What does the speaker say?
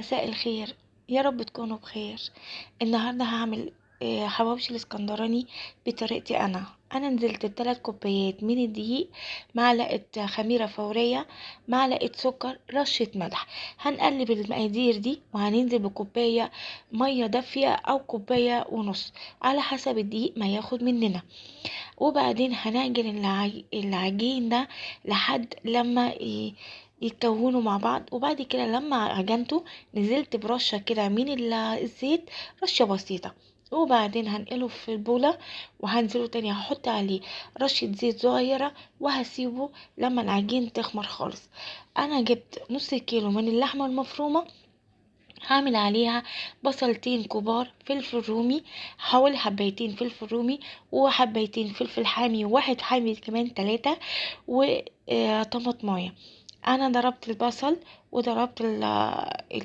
مساء الخير. يا رب تكونوا بخير. النهارده هعمل حواوشي الاسكندراني بطريقتي انا نزلت 3 كوبايات من الدقيق، معلقه خميره فوريه، معلقه سكر، رشه ملح. هنقلب المقادير دي وهننزل بكوبايه ميه دافيه او كوبايه ونص على حسب الدقيق ما ياخد مننا. وبعدين هنعجن العجين ده لحد لما يتكونوا مع بعض. وبعد كده لما عجنته نزلت برشة كده من الزيت، رشة بسيطة. وبعدين هنقله في البولة وهنزله تاني، هحط عليه رشة زيت صغيرة وهسيبه لما العجين تخمر خالص. انا جبت نص كيلو من اللحمة المفرومة، هعمل عليها بصلتين كبار، فلفل رومي، حوالي حبايتين فلفل رومي وحبايتين فلفل حامي وواحد حامي كمان 3، وطماطمايه. انا ضربت البصل وضربت